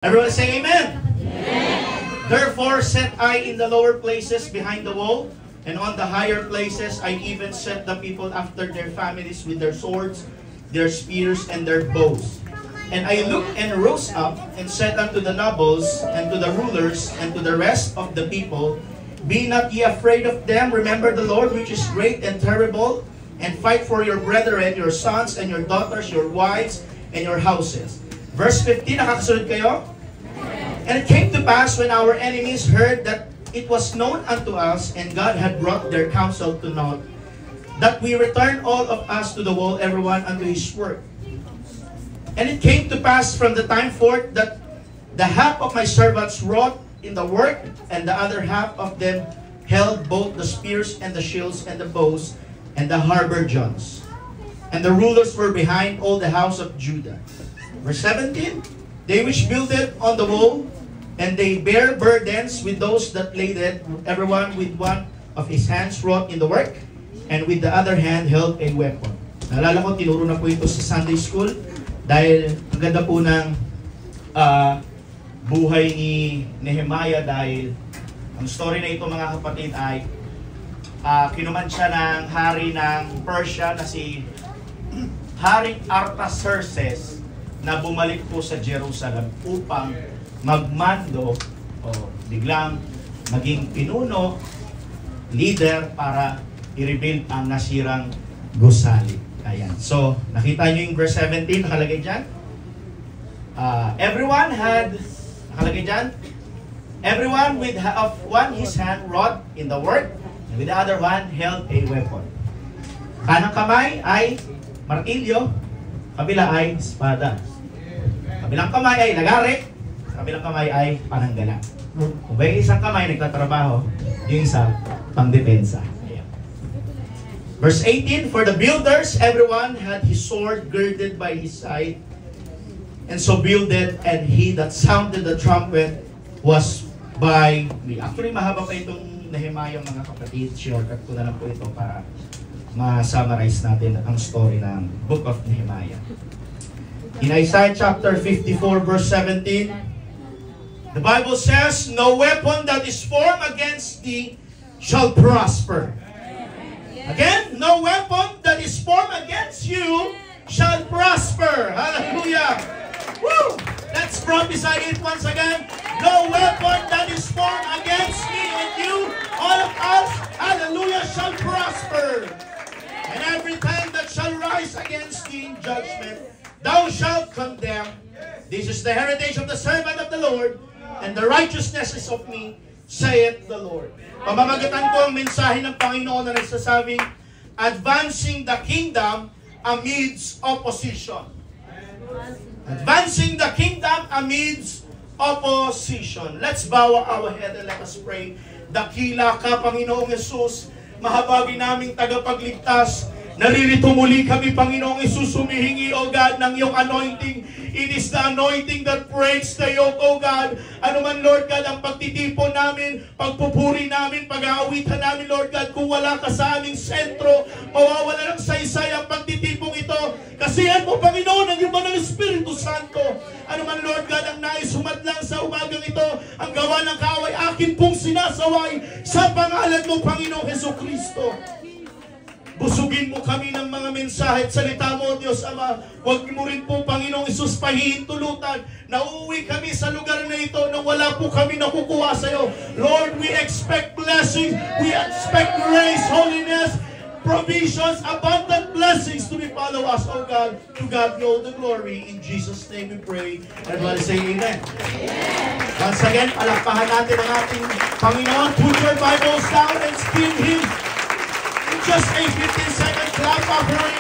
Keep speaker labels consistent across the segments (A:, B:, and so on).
A: Everyone say amen. Therefore set I in the lower places behind the wall, and on the higher places I even set the people after their families with their swords, their spears, and their bows. And I looked and rose up, and said unto the nobles, and to the rulers, and to the rest of the people, Be not ye afraid of them, remember the Lord which is great and terrible, and fight for your brethren, your sons, and your daughters, your wives, and your houses. Verse 15, nakakasunod kayo? And it came to pass when our enemies heard that it was known unto us, and God had brought their counsel to naught, that we returned all of us to the wall, everyone unto his work. And it came to pass from the time forth that the half of my servants wrought in the work, and the other half of them held both the spears and the shields and the bows and the habergeons. And the rulers were behind all the house of Judah. Verse 17, They which builded on the wall, and they bear burdens with those that laid it, everyone with one of his hands wrought in the work, and with the other hand held a weapon. Naalala ko, tinuro na po ito sa Sunday School, dahil ang ganda po ng buhay ni Nehemiah, dahil ang story na ito mga kapatid ay kinuman siya ng hari ng Persia na si Haring Artaxerxes, na bumalik po sa Jerusalem upang magmando o biglang maging pinuno, leader para i-rebuild ang nasirang gusali. Ayan. So, nakita nyo yung verse 17, nakalagay dyan? Everyone had, nakalagay dyan? Everyone with of one his hand wrought in the work, and with the other one held a weapon. Kanang kamay ay martilyo, kabila ay espada. Kabilang kamay ay lagari, kabilang kamay ay pananggala. Kung ba yung isang kamay nagtatrabaho, yung isa pangdepensa. Ayan. Verse 18, For the builders, everyone had his sword girded by his side, and so builded, and he that sounded the trumpet was by me. Actually, mahaba pa itong Nehemiah mga kapatid. Shortcut ko na lang po ito para ma-summarize natin ang story ng Book of Nehemiah. In Isaiah chapter 54 verse 17, the Bible says, No weapon that is formed against thee shall prosper. Again, no weapon that is formed against you shall prosper. Hallelujah. Woo! Let's prophesy it once again. No weapon that is formed against me and you, all of us, hallelujah, shall prosper. And every time that shall rise against thee in judgment, thou shalt condemn. This is the heritage of the servant of the Lord, and the righteousness is of me, saith the Lord. Pamamagatan ko ang mensahe ng Panginoon na nagsasabing, advancing the kingdom amidst opposition. Advancing the kingdom amidst opposition. Let's bow our head and let us pray. Dakila ka, Panginoong Yesus, mahabagin naming tagapagligtas. Naririto muli kami, Panginoong Isus, humihingi, O God, ng iyong anointing. It is the anointing that breaks the yoke, O God. Ano man, Lord God, ang pagtitipon namin, pagpupuri namin, pag-aawitan namin, Lord God, kung wala ka sa aming sentro, mawawala ng saysay ang pagtitipong ito. Kasihan mo, Panginoon, ang iba ng Espiritu Santo. Ano man, Lord God, ang nais humadlang sa umagang ito, ang gawa ng kaaway, akin pong sinasaway sa pangalan mo, Panginoong Jesucristo. Busugin mo kami ng mga mensahe at salita mo, Diyos Ama. Huwag mo rin po, Panginoong Isus, pahihintulutan na uuwi kami sa lugar na ito na wala po kami nakukuha sa iyo. Lord, we expect blessings. We expect grace, holiness, provisions, abundant blessings to be follow us, oh God. To God be all the glory. In Jesus' name we pray. Everybody say amen. Once again, palakpahan natin ang ating Panginoon. Put your Bibles down and give Him just a 15-second clap offering.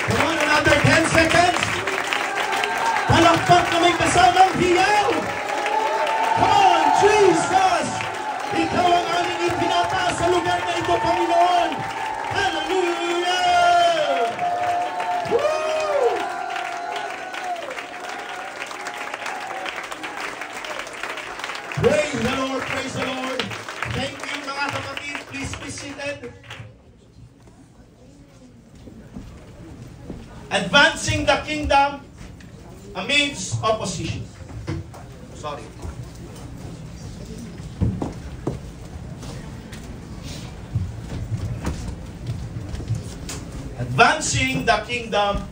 A: Come on, another 10 seconds. Palakpak na may kasamang hiyaw. Come on, Jesus! Ikaw ang aming ipinataas sa lugar na ito, Panginoon. Hallelujah! Woo! Praise the Lord, praise the Lord. Thank you mga kapatid. Please be seated. Advancing the kingdom amidst opposition. Sorry. Advancing the kingdom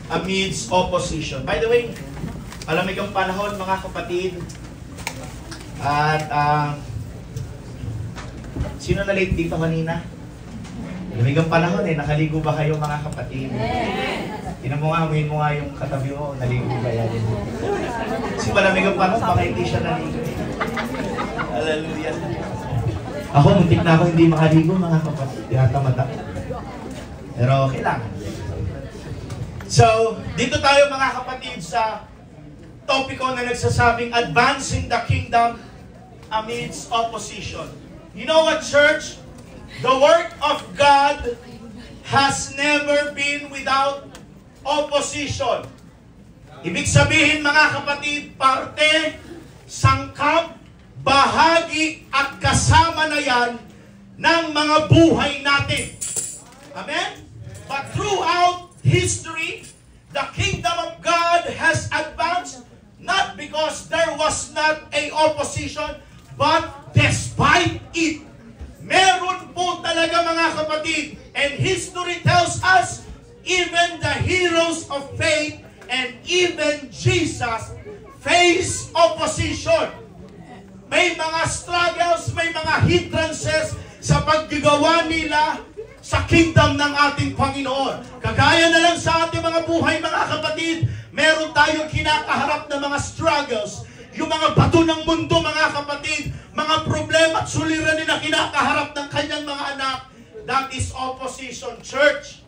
A: amidst opposition. By the way, malamig ang panahon mga kapatid. At sino na late dito kanina? Malamig ang panahon nakaligo ba kayo mga kapatid? Tinan mo nga, amuin mo nga yung katabi mo, naligo ba yan? Kasi malamig ang panahon, baka hindi siya naligo. Hallelujah. Ako, muntik na ako hindi makaligo mga kapatid. Tinatamad ako. Pero kailangan. So, dito tayo mga kapatid sa topiko na nagsasabing advancing the kingdom amidst opposition. You know what, church? The work of God has never been without opposition. Ibig sabihin mga kapatid, parte, sangkap, bahagi at kasama na yan ng mga buhay natin. Amen? But throughout history, the kingdom of God has advanced not because there was not a opposition, but despite it. Meron po talaga mga kapatid, and history tells us, even the heroes of faith and even Jesus face opposition. May mga struggles, may mga hindrances sa paggagawa nila sa kingdom ng ating Panginoon. Kagaya na lang sa ating mga buhay mga kapatid, meron tayong kinakaharap na mga struggles. Yung mga bato ng mundo mga kapatid, mga problema at suliranin na kinakaharap ng kanyang mga anak, that is opposition, church.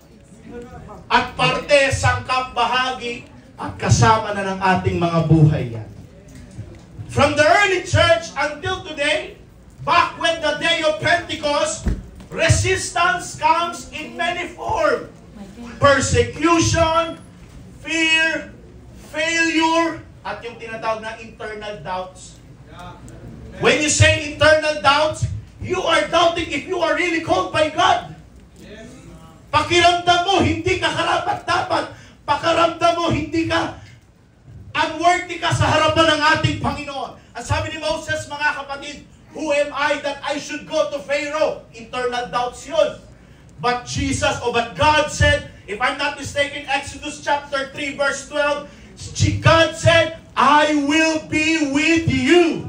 A: At parte, sangkap, bahagi, at kasama na ng ating mga buhay yan. From the early church until today, back when the day of Pentecost, resistance comes in many forms. Persecution, fear, failure, at yung tinatawag na internal doubts. When you say internal doubts, you are doubting if you are really called by God. Pakiramdam mo, hindi ka karapat-dapat. Pakiramdam mo, hindi ka unworthy ka sa harapan ng ating Panginoon. Ang sabi ni Moses, mga kapatid, who am I that I should go to Pharaoh? Internal doubts yun. But God said, if I'm not mistaken, Exodus chapter 3 verse 12, God said, I will be with you.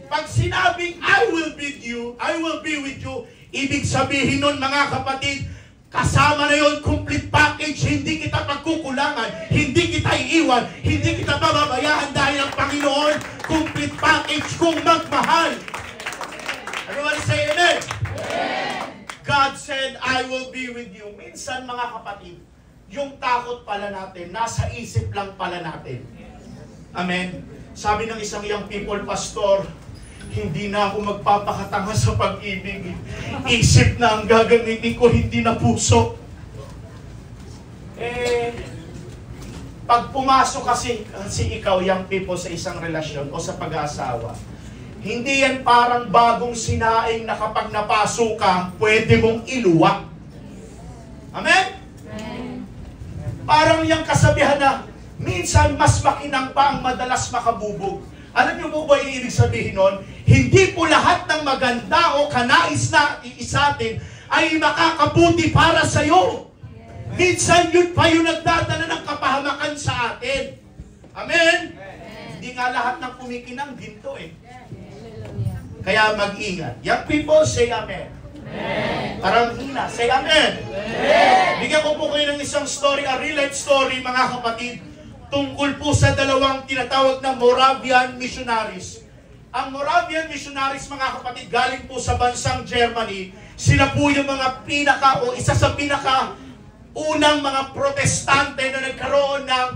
A: Pag sinabing I will be with you, ibig sabihin nun mga kapatid, kasama na yun, complete package, hindi kita pagkukulangan, hindi kita iiwan, hindi kita pababayaan dahil ang Panginoon, complete package kung magmahal. Everybody say amen? God said, I will be with you. Minsan mga kapatid, yung takot pala natin, nasa isip lang pala natin. Amen? Sabi ng isang young people pastor, hindi na ako magpapakatanga sa pag-ibig. Isip na ang gagamitin ko, hindi na puso. Pag pumasok kasi ikaw, young people, sa isang relasyon o sa pag-aasawa, hindi yan parang bagong sinaing na kapag napasok ka, pwede mong iluwak. Amen? Parang yung kasabihan na, minsan mas makinang pa ang madalas makabubog. Alam niyo po ba yung ibig sabihin nun? Hindi po lahat ng maganda o kanais na isatin ay makakabuti para sa iyo. Minsan yun pa yung nagdadala ng kapahamakan sa atin. Amen? Hindi nga lahat ng kumikinang ginto Kaya mag-ingat. Young people, say amen. Parang hina, say amen. Bigyan ko po kayo ng isang story, a real life story mga kapatid, tungkol po sa dalawang tinatawag na Moravian missionaries. Ang Moravian missionaries mga kapatid galing po sa bansang Germany. Sila po yung mga isa sa unang mga protestante na nagkaroon ng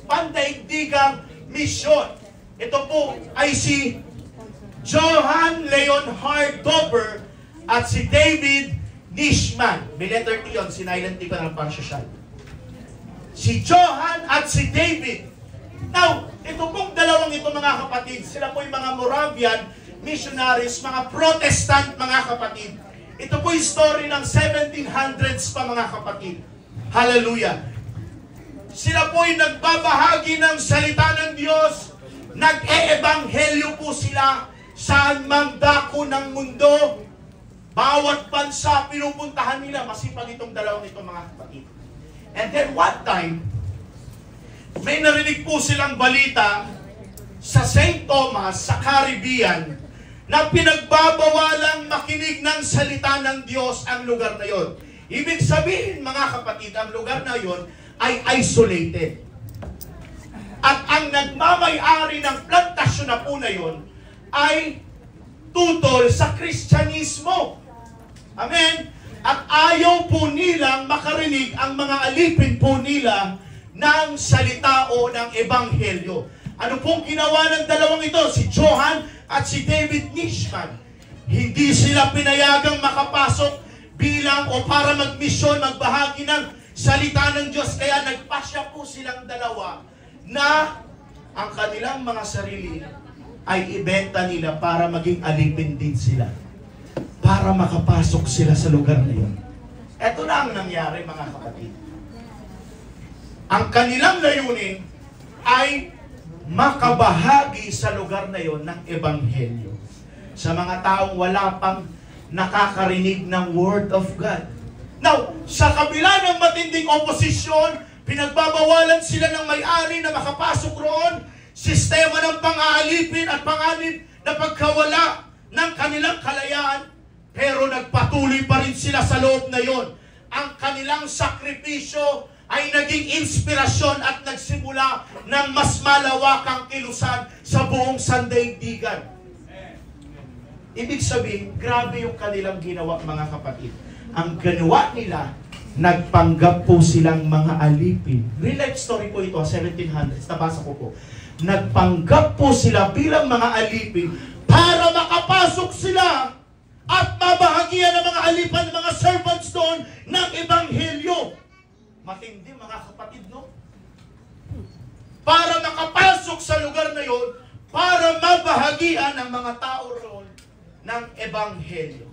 A: pandaigdigang misyon. Ito po ay si Johann Leonhard Dober at si David Nishman. May letter T yun, sinilent T ko ng pang-social. Si Johann at si David Now, ito pong dalawang ito mga kapatid, sila po yung mga Moravian missionaries, mga Protestant mga kapatid. Ito po yung story ng 1700s pa mga kapatid. Hallelujah! Sila po yung nagbabahagi ng salita ng Diyos, nag-e-ebanghelyo po sila saan mang dako ng mundo. Bawat bansa pinupuntahan nila, masipag itong dalawang ito mga kapatid. And then one time, may narinig po silang balita sa St. Thomas, sa Caribbean, na pinagbabawalang makinig ng salita ng Diyos ang lugar na yon. Ibig sabihin, mga kapatid, ang lugar na yon ay isolated. At ang nagmamay-ari ng plantasyon na po na yon ay tutol sa Kristyanismo. Amen? At ayaw po nilang makarinig ang mga alipin po nila ng salita o ng ebanghelyo. Ano pong ginawa ng dalawang ito? Si Johann at si David Nishman. Hindi sila pinayagang makapasok bilang o para magmisyon, magbahagi ng salita ng Diyos. Kaya nagpasya po silang dalawa na ang kanilang mga sarili ay ibenta nila para maging alipin din sila. Para makapasok sila sa lugar na yun. Ito na ang nangyari mga kapatid. Ang kanilang layunin ay makabahagi sa lugar na yon ng ebanghelyo sa mga taong wala pang nakakarinig ng Word of God. Now, sa kabila ng matinding oposisyon, pinagbabawalan sila ng may-ari na makapasok roon, sistema ng pang-aalipin at panganib na pagkawala ng kanilang kalayaan, pero nagpatuloy pa rin sila sa loob na yon. Ang kanilang sakripisyo ay naging inspirasyon at nagsimula ng mas malawakang kilusan sa buong sandaigdigan. Ibig sabihin, grabe yung kanilang ginawa mga kapatid. Ang ginawa nila, nagpanggap po silang mga alipin. Real life story po ito, 1700s, nabasa ko po. Nagpanggap po sila bilang mga alipin para makapasok sila at mabahagian ng mga alipan, mga servants doon ng ebanghelyo. Matindi mga kapatid, no? Para makapasok sa lugar na yon, para mabahagian ng mga tao roon ng ebanghelyo.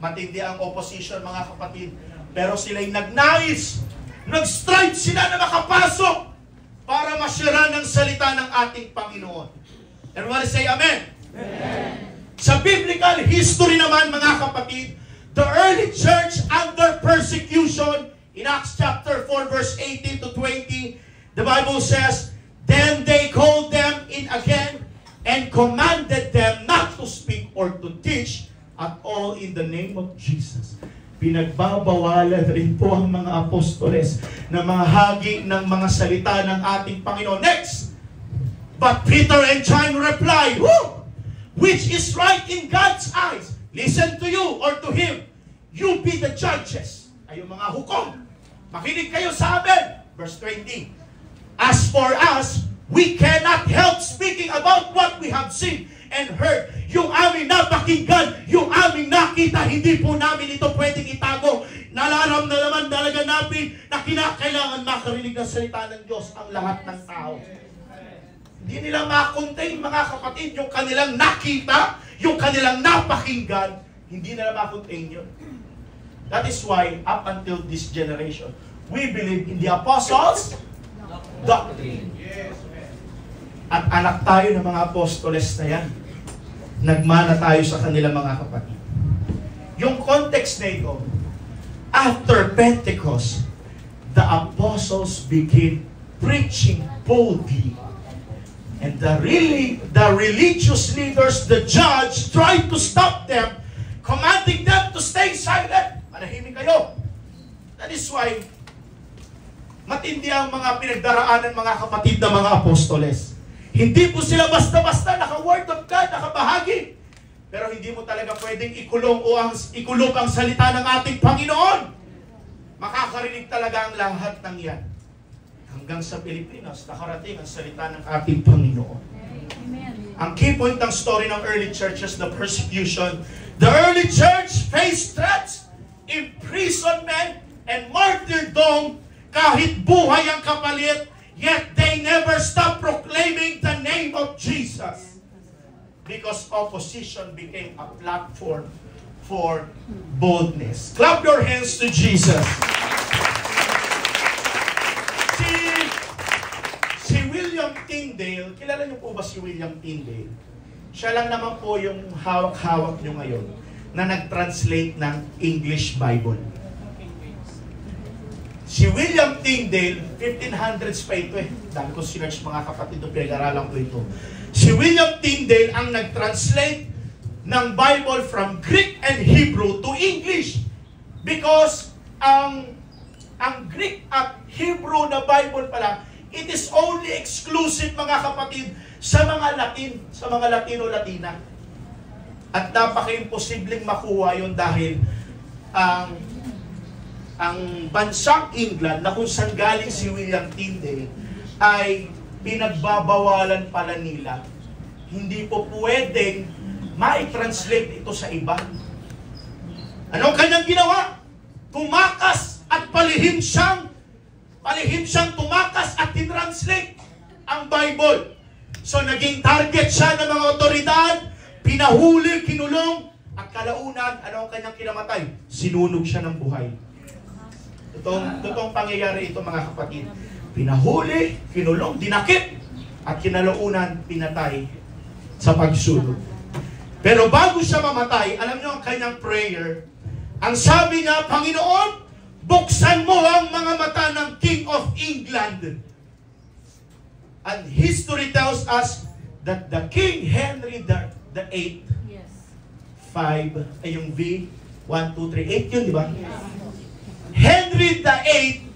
A: Matindi ang opposition mga kapatid, pero sila'y nagnais, nag-strive sila na makapasok para masyara ng salita ng ating Panginoon. Everybody say amen? Amen. Sa biblical history naman mga kapatid, the early church under persecution, in Acts chapter 4 verse 18 to 20, the Bible says, "Then they called them in again and commanded them not to speak or to teach at all in the name of Jesus." Pinagbabawalan rin po ang mga apostoles na mga hagi ng mga salita ng ating Panginoon. Next! But Peter and John replied, "Which is right in God's eyes? Listen to you or to him. You be the judges." Ay mga hukom. Makinig kayo sa amin. Verse 20. "As for us, we cannot help speaking about what we have seen and heard." Yung aming napakinggan, yung aming nakita, hindi po namin ito pwedeng itago. Nalaram na naman talaga namin na kinakailangan makarinig ng salita ng Diyos ang lahat ng tao. Hindi nila makontain mga kapatid, yung kanilang nakita, yung kanilang napakinggan, hindi nila makontain yun. That is why, up until this generation, we believe in the apostles' doctrine. At anak tayo ng mga apostoles na yan. Nagmana tayo sa kanila mga kapatid. Yung context na ito, after Pentecost, the apostles begin preaching boldly. And the religious leaders, the judge, tried to stop them, commanding them to stay silent. Manahimik kayo. That is why, matindi ang mga pinagdaraanan mga kapatid ng mga apostoles. Hindi po sila basta-basta naka-word of God, nakabahagi. Pero hindi mo talaga pwedeng ikulong ang salita ng ating Panginoon. Makakarinig talaga ang lahat ng yan. Hanggang sa Pilipinas, nakarating ang salita ng ating Panginoon. Amen. Ang key point ng story ng early churches, the persecution. The early church faced threats, imprisonment, and martyrdom kahit buhay ang kapalit, yet they they never stop proclaiming the name of Jesus. Because opposition became a platform for boldness. Clap your hands to Jesus. Si William Tyndale, kilala niyo po ba si William Tyndale? Siya lang naman po yung hawak-hawak niyo ngayon na nag-translate ng English Bible. Si William Tyndale, 1500s pa ito eh. Dami ko sinerch mga kapatid, pinag-aralan ko ito. Si William Tyndale ang nag-translate ng Bible from Greek and Hebrew to English. Because ang Greek at Hebrew na Bible pala, it is only exclusive mga kapatid sa mga Latin, sa mga Latino-Latina. At napaka-imposibleng makuha yun dahil ang bansang England na kung saan galing si William Tyndale ay pinagbabawalan pala nila. Hindi po pwedeng ma-translate ito sa iba. Anong kanyang ginawa? Tumakas at palihim siyang tumakas at tinranslate ang Bible. So naging target siya ng mga otoridad, pinahuli, kinulong, at kalaunan, ano ang kanyang kinamatay? Sinunog siya ng buhay. Totoong pangyayari ito mga kapatid. Pinahuli, kinulong, dinakip, at kinalaunan, pinatay sa pagsunog. Pero bago siya mamatay, alam niyo ang kanyang prayer, ang sabi niya, Panginoon, buksan mo ang mga mata ng King of England. And history tells us that the King Henry the 8th, 5, ay yung V, 1, 2, 3, 8 yun, di ba? Henry the 8th,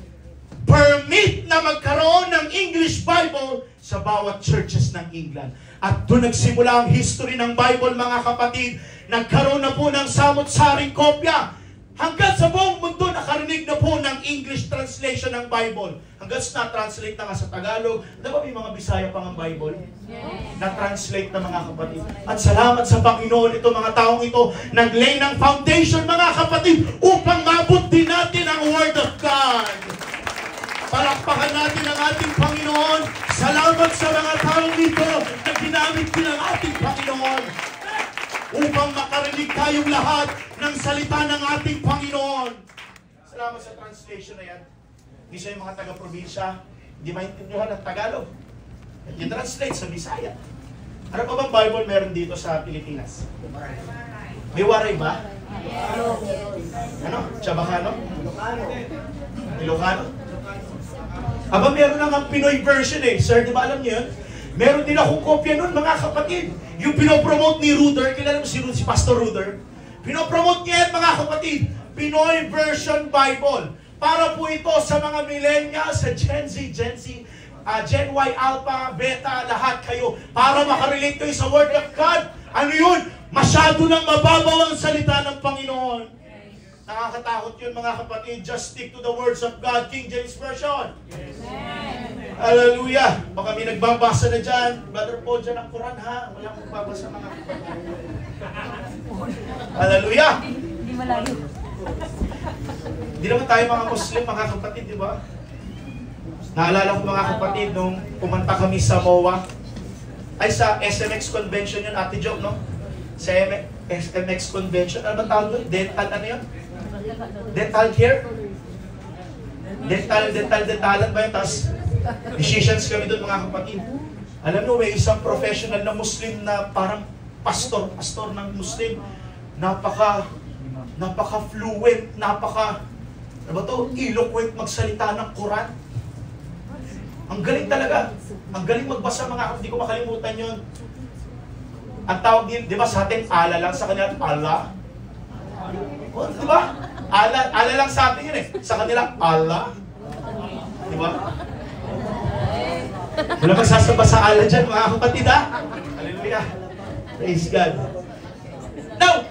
A: permit na magkaroon ng English Bible sa bawat churches ng England. At doon nagsimula ang history ng Bible, mga kapatid. Nagkaroon na po ng samot-saring kopya. Hanggang sa buong mundo, nakarinig na po ng English translation ng Bible. Hanggang sa na-translate na nga sa Tagalog. Diba may mga Bisaya pa ng Bible? Na-translate na mga kapatid. At salamat sa Panginoon, ito mga taong ito, naglay ng foundation, mga kapatid, upang mabot din natin ang Word of God. Palakpakan natin ang ating Panginoon. Salamat sa mga taong dito na ginamit din ang ating Panginoon upang makarinig tayong lahat ng salita ng ating Panginoon. Salamat sa translation na yan. Isa yung mga taga-probinsya, hindi maintindihan ng Tagalog. At i-translate sa Bisaya. Ano pa bang Bible meron dito sa Pilipinas? May waray ba? Ano? Chabacano? Ilocano? Aba, meron na nga Pinoy version eh. Sir, di ba alam niyo yun? Meron din akong kopya nun, mga kapatid. Yung pinopromote ni Ruder, kilala mo si Pastor Ruder? Pinopromote niya yan, mga kapatid. Pinoy version Bible. Para po ito sa mga millennials, sa Gen Z, Gen Y, Alpha, Beta, lahat kayo. Para makarelate kayo sa Word of God. Ano yun? Masyado nang mababaw ang salita ng Panginoon. Nakakatakot yun, mga kapatid. Just stick to the words of God. King James Version. Amen. Hallelujah. Baka may nagbabasa na dyan. Brother Paul dyan ang Quran, ha? Walang magbabasa, mga kapatid. Hallelujah.
B: Hindi malayo.
A: Hindi naman tayo mga Muslim, mga kapatid, di ba? Naalala ko, mga kapatid, nung pumunta kami sa MOA, ay sa SMX Convention yun, Ate Job, no? Sa SMX Convention, ano ba tawag doon? Dental, ano yun? Dental care? Dentalan ba yun? Tapos, decisions kami doon, mga kapatid. Alam nyo, may isang professional na Muslim na parang pastor ng Muslim. Napaka-fluent, ano ba to? Eloquent magsalita ng Quran. Ang galing talaga. Ang galing magbasa, mga kapatid. Hindi ko makalimutan yun. Ang tawag din, di ba sa atin, ala lang, sa kanila, Allah. Oh, di ba? Ala lang sa atin yun eh. Sa kanila, Allah. Di ba? Wala magsasaba sa ala dyan, mga kapatid, ha? Hallelujah. Praise God. Now,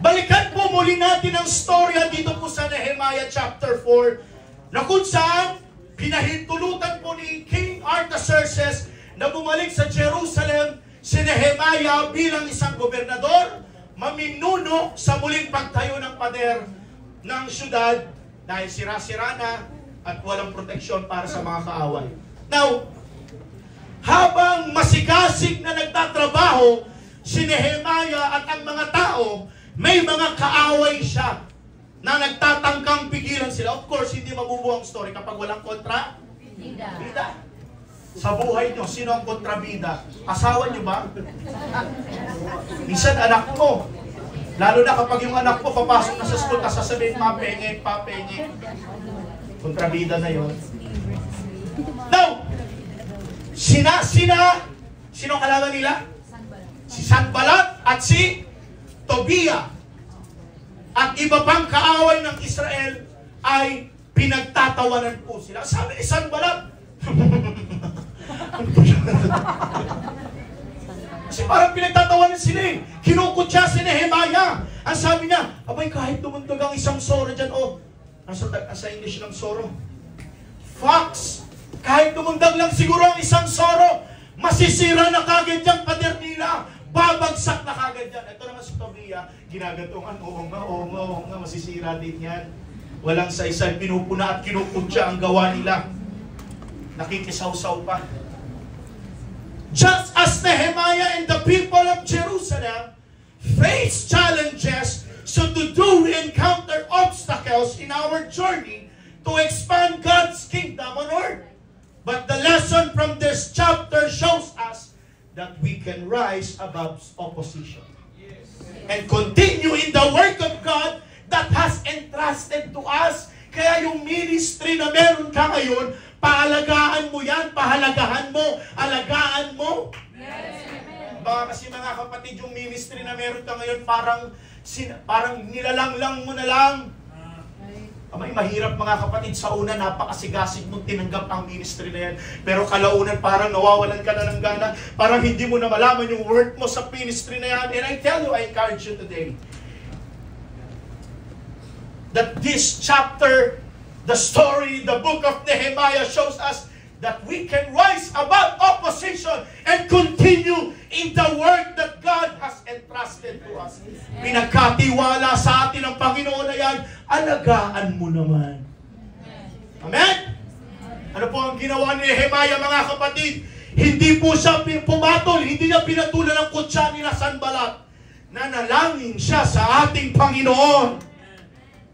A: balikan po muli natin ang storya dito po sa Nehemiah chapter 4, na kung saan pinahintulutan po ni King Artaxerxes na bumalik sa Jerusalem si Nehemiah bilang isang gobernador, maminuno sa muling pagtayo ng pader ng syudad dahil sira-sira na at walang proteksyon para sa mga kaaway. Now, habang masigasig na nagtatrabaho si Nehemiah at ang mga tao, may mga kaaway siya na nagtatangkang pigilan sila. Of course, hindi mabubuo ang story kapag walang kontrabida. Sa buhay nyo, sino ang kontrabida? Asawa nyo ba? Minsan anak mo. Lalo na kapag yung anak mo papasok na sa school, tapos sasabihin, papenge. Kontrabida na yon. Now, sino kalaban nila? Si Sanballat at si Tobia. At iba pang kaaway ng Israel ay pinagtatawanan po sila. Sabi ni Sanballat, kasi parang pinagtatawanan sila eh. Kinukutya si Nehemiah. Ang sabi niya, abay kahit dumundag ang isang soro dyan, sa English ng soro, fox, kahit dumundag lang siguro ang isang soro, masisira na kagad yung pader nila. Babagsak na kagad yan. Ito naman si Tobia, ginagatungan, oo nga, masisira din yan. Walang sa isa, pinupuna at kinukutya ang gawa nila. Nakikisaw-saw pa. Just as Nehemiah and the people of Jerusalem face challenges, so do we encounter obstacles in our journey to expand God's kingdom on earth. But the lesson from this chapter shows us that we can rise above opposition and continue in the work of God that has entrusted to us. Kaya yung ministry na meron ka ngayon, paalagaan mo yan, pahalagahan mo, alagaan mo. Baka kasi mga kapatid, yung ministry na meron ka ngayon, parang nilalang mo na lang. May mahirap mga kapatid, sa una napakasigasig mong tinanggap ang ministry na yan. Pero kalaunan parang nawawalan ka na ng gana, parang hindi mo na malaman yung worth mo sa ministry na yan. And I tell you, I encourage you today, that this chapter, the story, the book of Nehemiah shows us that we can rise above opposition and continue in the work that God has entrusted to us. Pinagkatiwala sa atin ang Panginoon na yan, alagaan mo naman. Amen? Ano po ang ginawa ni Nehemiah, mga kapatid? Hindi po siya pumatol, hindi niya pinatulan ang kutsa nila Sanballat. Nanalangin siya sa ating Panginoon.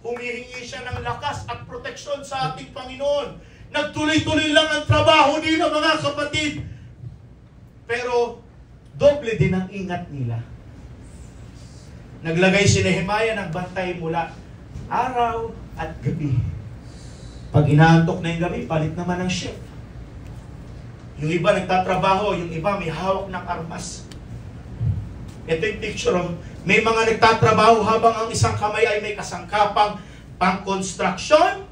A: Humihingi siya ng lakas at proteksyon sa ating Panginoon. Nagtuloy-tuloy lang ang trabaho nila, mga kapatid. Pero, doble din ang ingat nila. Naglagay si Nehemiah ng bantay mula araw at gabi. Pag inaantok na yung gabi, palit naman ang shift. Yung iba nagtatrabaho, yung iba may hawak ng armas. Ito yung picture of, may mga nagtatrabaho habang ang isang kamay ay may kasangkapang pang-construction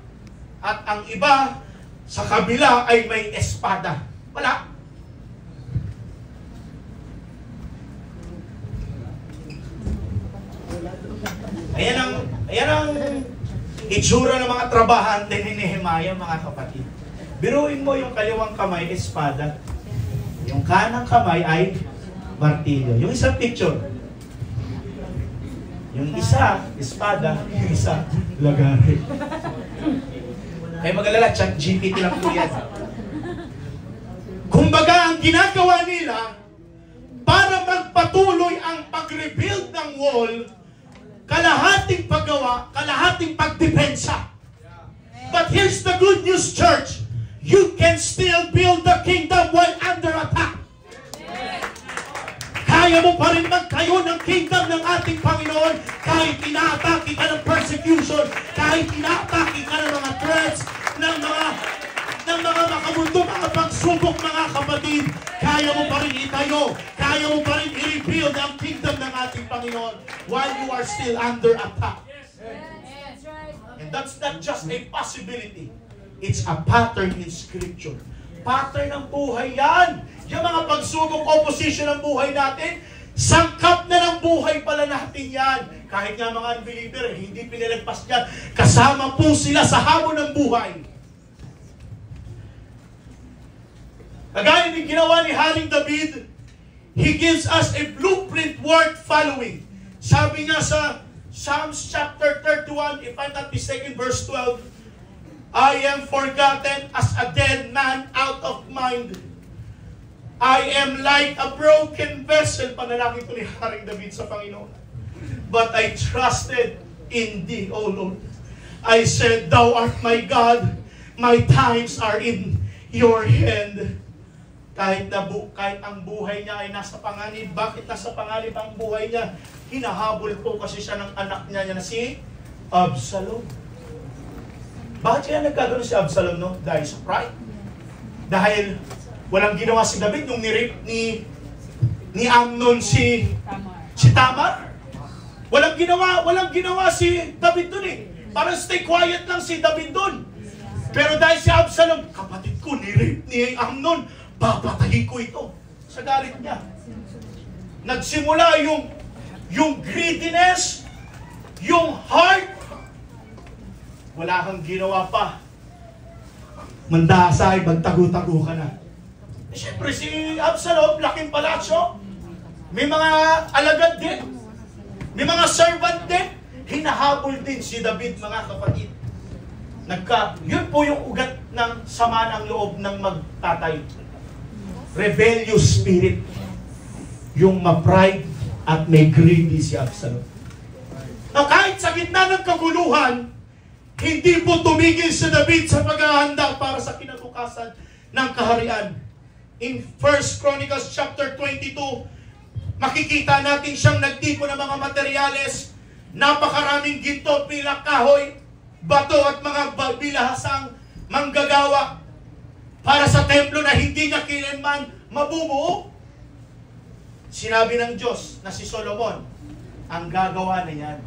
A: at ang iba sa kabila ay may espada. Wala. Ayan ang itsura ng mga trabahante ni Nehemiah, mga kapatid. Biruin mo yung kaliwang kamay, espada. Yung kanang kamay ay martilyo. Yung isang picture. Yung isa, espada. Yung isa, lagari. Kaya mag-alala, ChatGPT lang po yan. Kumbaga, ang ginagawa nila, para magpatuloy ang pag-rebuild ng wall, kalahating paggawa, kalahating pagdepensa. But here's the good news, church. You can still build the kingdom while under attack. Kaya mo pa rin magtayo ng kingdom ng ating Panginoon kahit inaatake ka ng persecution, kahit inaatake ka ng mga threats, ng mga makamundo, mga pagsubok, mga kapatid. Kaya mo pa rin itayo, kaya mo pa rin i-rebuild ang kingdom ng ating Panginoon while you are still under attack. And that's not just a possibility. It's a pattern in Scripture. Pattern ng buhay yan. Yung mga pagsubok, opposition ng buhay natin, sangkap na ng buhay pala natin yan. Kahit nga mga unbeliever, hindi pinalagpas yan. Kasama po sila sa hamon ng buhay. Kagaya ng ginawa ni Haring David, he gives us a blueprint worth following. Sabi niya sa Psalms chapter 31, if I'm not mistaken, verse 12, I am forgotten as a dead man out of mind. I am like a broken vessel, panalangin ko ni Haring David sa Panginoon. But I trusted in Thee, O Lord. I said, Thou art my God, my times are in Your hand. Kahit ang buhay niya ay nasa panganib. Bakit nasa panganib ang buhay niya? Hinahabol po kasi siya ng anak niya na si Absalom. Bakit kaya nagkagano si Absalom, no? Dahil sa pride. Dahil walang ginawa si David nung ni Amnon si Tamar. Walang ginawa si David dun eh. Parang stay quiet lang si David dun. Pero dahil si Absalom, kapatid ko, ni Amnon, papatayin ko ito. Sa galit niya. Nagsimula yung greediness, yung heart. Wala kang ginawa pa. Mandasay, magtago-tago ka na. Siyempre, si Absalom, laking palasyo. May mga alagad din. May mga servant din. Hinahabol din si David, mga kapatid. Yun po yung ugat ng sama ng loob ng magtatay. Rebellious spirit. Yung ma-pride at may greedy si Absalom. Now, kahit sa gitna ng kaguluhan, hindi po tumigil si David sa paghahanda para sa kinabukasan ng kaharian. In 1 Chronicles chapter 22, makikita natin siyang nagtipon ng mga materyales, napakaraming ginto, pila, kahoy, bato at mga bilahasang manggagawa para sa templo na hindi niya kailanman mabubuo. Sinabi ng Diyos na si Solomon ang gagawa na yan.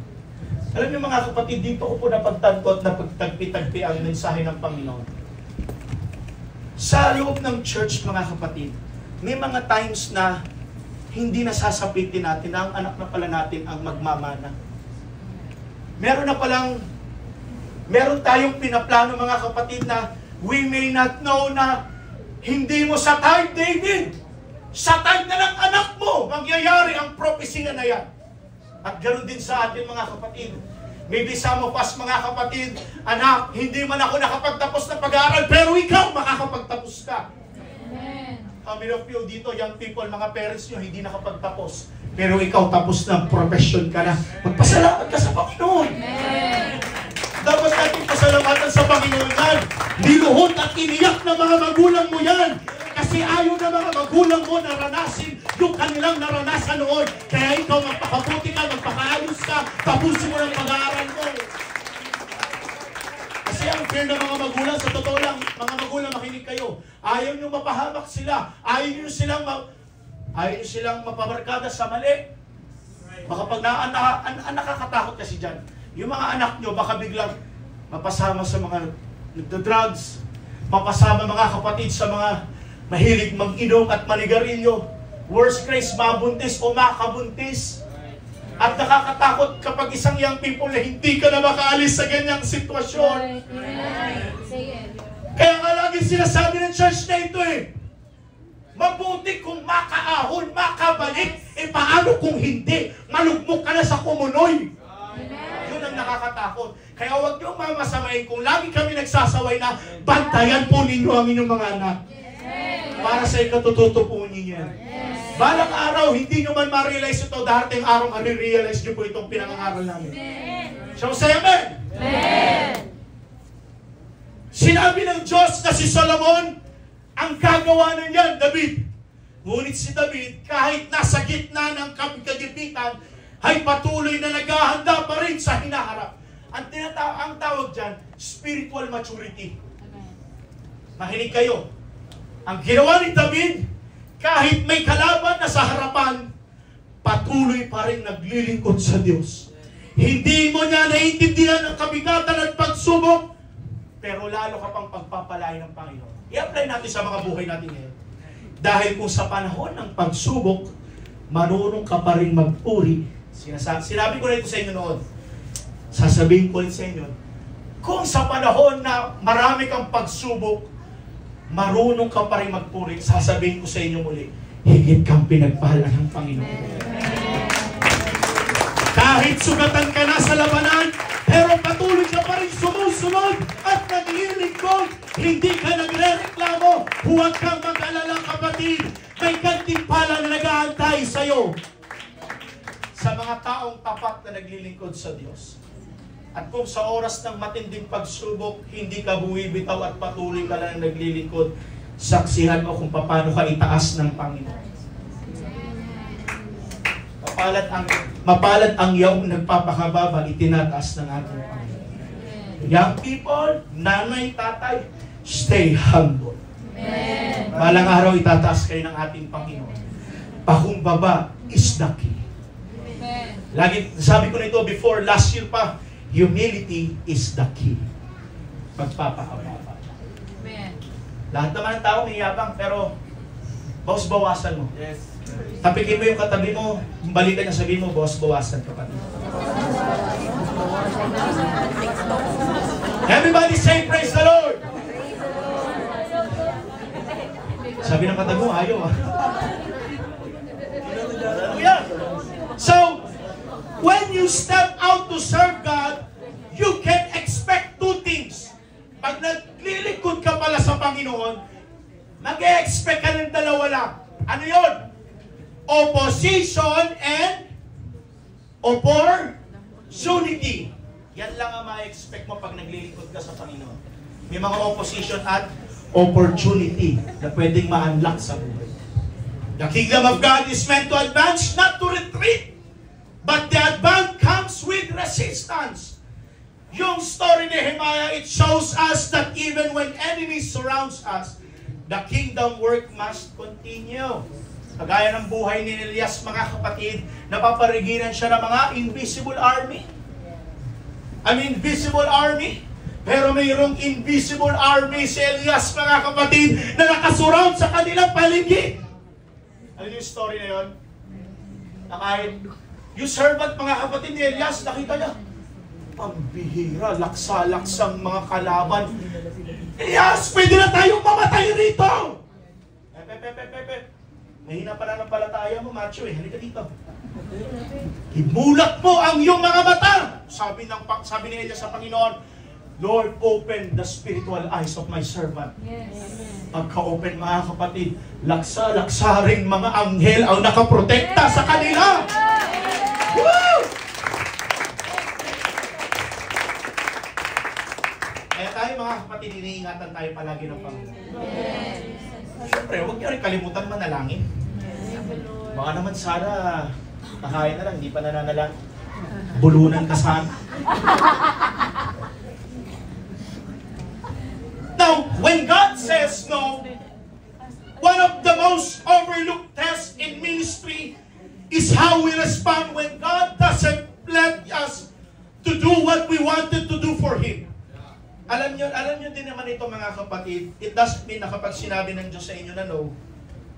A: Alam niyo mga kapatid, dito ko po napagtanto at napagtagpi-tagpi ang mensahe ng Panginoon. Sa loob ng church, mga kapatid, may mga times na hindi nasasapitin natin na ang anak na pala natin ang magmamana. Meron tayong pinaplano, mga kapatid, na we may not know na hindi mo sa time, David, sa time na ng anak mo, mangyayari ang propesya na yan. At ganoon din sa atin, mga kapatid. Maybe some of us, mga kapatid, anak, hindi man ako nakapagtapos ng pag-aaral, pero ikaw makakapagtapos ka. Amen. How many of you dito, young people, mga parents nyo, hindi nakapagtapos, pero ikaw tapos ng profession ka na. Magpasalamat ka sa Panginoon. Amen. Dapat natin pasalamatan sa Panginoon yan. Niluhod at iniyak ng mga magulang mo yan. Kasi ayaw na mga magulang mo naranasin yung kanilang naranasan noon. Kaya ikaw magpakabuti ka, magpakaayos ka, tapusin mo ng pag-aaral mo. Kasi ang fear ng mga magulang, sa totoo lang, mga magulang, makinig kayo. Ayaw nyo mapahamak sila. Ayaw nyo silang mapabarkada sa mali. Baka pag nakakatakot kasi dyan. Yung mga anak nyo, baka biglang mapasama sa mga nagda-drugs, mapasama mga kapatid sa mga mahilig mag-inom at manigarilyo. Worst case, mabuntis o makabuntis. At nakakatakot kapag isang young people na hindi ka na makaalis sa ganyang sitwasyon. Kaya nga lagi sinasabi ng church na ito mabuti kung makaahon, makabalik. Paano kung hindi? Malugmok ka na sa kumunoy. Yun ang nakakatakot. Kaya huwag niyong mamasamain kung lagi kami nagsasaway na bantayan po ninyo ang inyong mga anak. Para sa ikatututo po ninyo yan. Balang araw, hindi nyo man ma-realize ito, dating araw ma-realize nyo po itong pinangangaral namin. So say amen? Amen! Sinabi ng Diyos na si Solomon ang gagawa na niyan, David. Ngunit si David, kahit nasa gitna ng kagipitan, ay patuloy na naghahanda pa rin sa hinaharap. Ang tawag dyan, spiritual maturity. Mahinig kayo. Ang ginawa ni David, kahit may kalaban na sa harapan, patuloy pa rin naglilingkod sa Diyos. Hindi mo niya naiintindihan ang kabigatan at pagsubok, pero lalo ka pang pagpapalay ng Panginoon. I-apply natin sa mga buhay natin ngayon. Dahil kung sa panahon ng pagsubok, marunong ka pa rin magpuri. Sinabi ko na ito sa inyo noon. Sasabihin ko rin sa inyo, kung sa panahon na marami kang pagsubok, marunong ka pa rin magpuri, sasabihin ko sa inyo muli, higit kang pinagpahala ng Panginoon. Kahit sugatan ka na sa labanan, pero patuloy ka pa rin sumusunod at naglilingkod, hindi ka nagre-reklamo. Huwag kang mag-alala, kapatid. may gantimpala na nag-aantay sa'yo sa mga taong tapat na naglilingkod sa Diyos. At kung sa oras ng matinding pagsubok, hindi ka buwibitaw at patuloy ka lang naglilingkod, saksihan mo kung paano ka itaas ng Panginoon. Mapalad ang iyong nagpapakababa, itinataas ng ating Panginoon. Young people, nanay, tatay, stay humble. Balang araw itataas kayo ng ating Panginoon. Pakumbaba is the key. Lagi, sabi ko nito before, last year pa, humility is the key. Pagpapakababa. Lahat naman ng tao may yabang, pero bawas-bawasan mo.
B: Yes.
A: Tapikin mo yung katabi mo, balikan niya, sabihin mo, bawas-bawasan ka pa. Everybody say, praise the Lord! Sabi ng katabi mo, ayaw ah. Hallelujah! So, when you step out to serve God, you can expect two things. Pag naglilingkod ka pala sa Panginoon, mag-expect ka ng dalawa lang. Ano yun? Opposition and opportunity. Yan lang ang ma-expect mo pag naglilingkod ka sa Panginoon. May mga opposition at opportunity na pwedeng ma-unlock sa buhay. The kingdom of God is meant to advance, not to retreat. But the advance comes with resistance. Yung story ni Nehemiah, it shows us that even when enemies surrounds us, the kingdom work must continue. Kagaya ng buhay ni Elias, mga kapatid, napaparigiran siya ng mga invisible army. Invisible army. Pero mayroong invisible army si Elias, mga kapatid, na nakasurround sa kanilang paligid. Ano yung story na yun? Na kahit yung servant, mga kapatid ni Elias, nakita niya, pambihira, laksa-laksang mga kalaban. Elias, pwede na tayong mamatay rito! Mahina pala ng palataya mo, macho eh. Halika dito. Imulat mo ang iyong mga mata! Sabi ni Elias sa Panginoon, Lord, open the spiritual eyes of my servant.
C: Yes.
A: Pagka-open, mga kapatid, laksa-laksa rin mga anghel ang nakaprotekta sa kanila. Woo! Kaya tayo, mga kapatid, iniingatan tayo palagi ng Panginoon. Siyempre, huwag niyo rin kalimutan manalangin. Baka naman sana, nakaya na lang, hindi pa nananalang. Bulunan ka sana. Now, when God says no, one of the most overlooked tests in ministry is how we respond when God doesn't let us to do what we wanted to do for Him. Alam nyo din naman ito, mga kapatid, it doesn't mean na kapag sinabi ng Diyos sa inyo na no,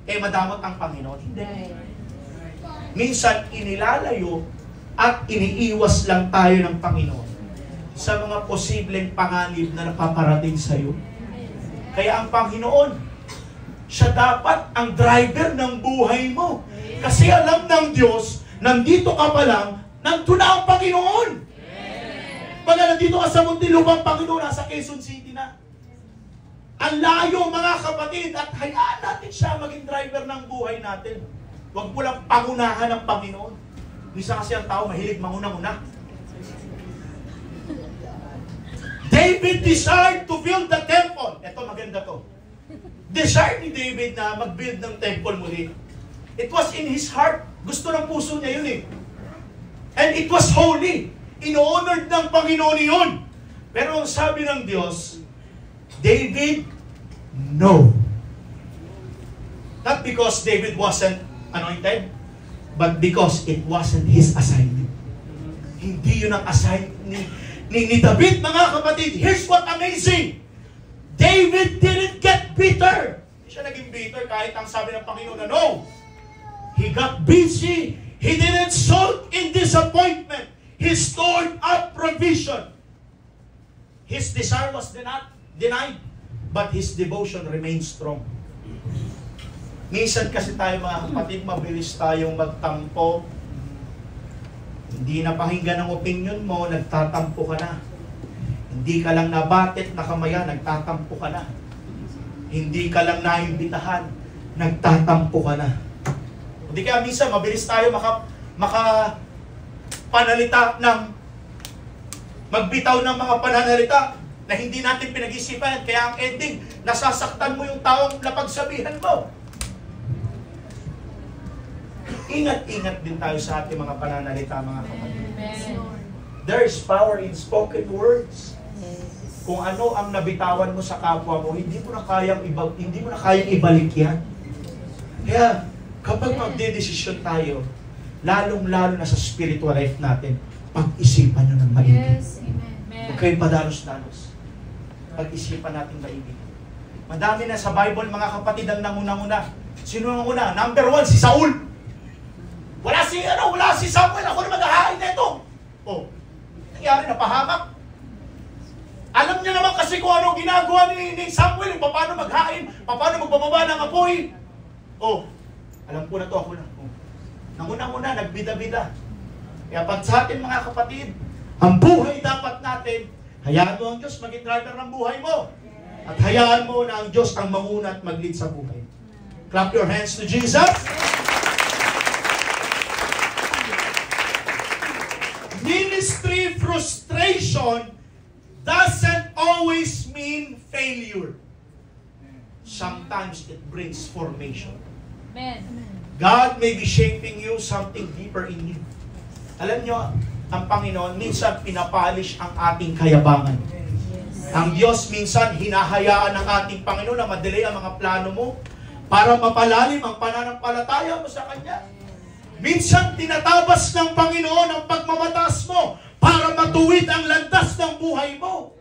A: madamot ang Panginoon. Hindi. Minsan, inilalayo at iniiwas lang tayo ng Panginoon sa mga posibleng panganib na napaparating sa iyo. Kaya ang Panginoon, siya dapat ang driver ng buhay mo. Kasi alam ng Diyos, nandito ka pa lang, nandito na ang Panginoon. Pag nandito ka sa Muntinlupang, Panginoon, nasa Quezon City na. Ang layo, mga kapatid, at hayaan natin siya maging driver ng buhay natin. Huwag mo lang pangunahan ng Panginoon. Misa kasi ang tao mahilig manguna-una. David desired to build the temple. Ito, maganda to. Desired ni David na mag-build ng temple muli. It was in his heart. Gusto ng puso niya yun eh. And it was holy. In-honored ng Panginoon yun. Pero ang sabi ng Diyos, David, no. Not because David wasn't anointed, but because it wasn't his assignment. Hindi yun ang assignment ni David, mga kapatid. Here's what amazing. David didn't get bitter. Hindi siya naging bitter kahit ang sabi ng Panginoon na no. He got busy. He didn't sulk in disappointment. He stored up provision. His desire was denied, but his devotion remained strong. Minsan kasi tayo, mga kapatid, mabilis tayong magtampo. Hindi na pakinggan ang opinion mo, nagtatampo ka na. Hindi ka lang nabatit na kamaya, nagtatampo ka na. Hindi ka lang naimbitahan, nagtatampo ka na. Hindi kaya minsan mabilis tayo panalita ng magbitaw ng mga pananalita na hindi natin pinag-isipan. Kaya ang ending, nasasaktan mo yung taong napagsabihan mo. Ingat-ingat din tayo sa ating mga pananalita, mga kapatid. There is power in spoken words. Kung ano ang nabitawan mo sa kapwa mo, hindi mo na kayang ibalik yan. Kaya, kapag magdedesisyon tayo, lalong-lalo na sa spiritual life natin, pag-isipan nyo ng maigi.
B: Yes, amen.
A: Huwag kayong padalos-dalos. Pag-isipan natin maigi. Madami na sa Bible, mga kapatid, ang nanguna-una. Sino ang una? Number 1, si Saul. Wala si Samuel. Ako na mag-ahain na ito. Oh, nangyari, napahamak. Alam niya naman kasi kung ano ginagawa ni Samuel, paano maghain, paano magbababa ng apoy. Oh, alam ko na to, ako na. Oh. Nanguna-una, nagbida-bida. Kaya pag sa atin, mga kapatid, ang buhay dapat natin, hayaan mo ang Diyos maging driver ng buhay mo. At hayaan mo na ang Diyos ang manguna at mag-lead sa buhay. Clap your hands to Jesus. Ministry frustration doesn't always mean failure. Sometimes it brings formation.
B: Amen.
A: God may be shaping you something deeper in you. Alam nyo, ang Panginoon, minsan pinapolish ang ating kayabangan. Ang Diyos minsan hinahayaan ng ating Panginoon na madelay ang mga plano mo para mapalalim ang pananampalataya mo sa Kanya. Minsan tinatabas ng Panginoon ang pagmamataas mo para matuwid ang landas ng buhay mo.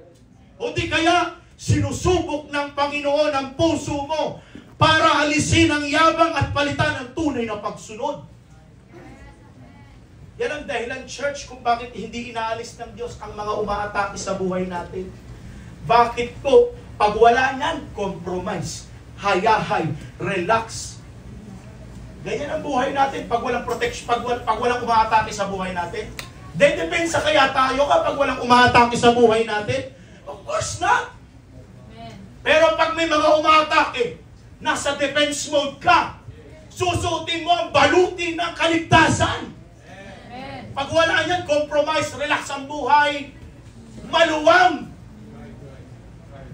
A: O di kaya sinusubok ng Panginoon ang puso mo para alisin ang yabang at palitan ang tunay na pagsunod. Yan ang dahilan, church, kung bakit hindi inaalis ng Diyos ang mga umaatake sa buhay natin. Bakit po? Pag wala niyan, compromise, hayahay, relax. Ganyan ang buhay natin pag walang protection, pag walang umaatake sa buhay natin. Dedepensa kaya tayo kapag walang umaatake sa buhay natin? Of course not. Pero pag may mga umaatake, nasa defense mode ka, susuotin mo ang baluti ng kaligtasan. Pag wala yan, compromise, relax ang buhay, maluwang.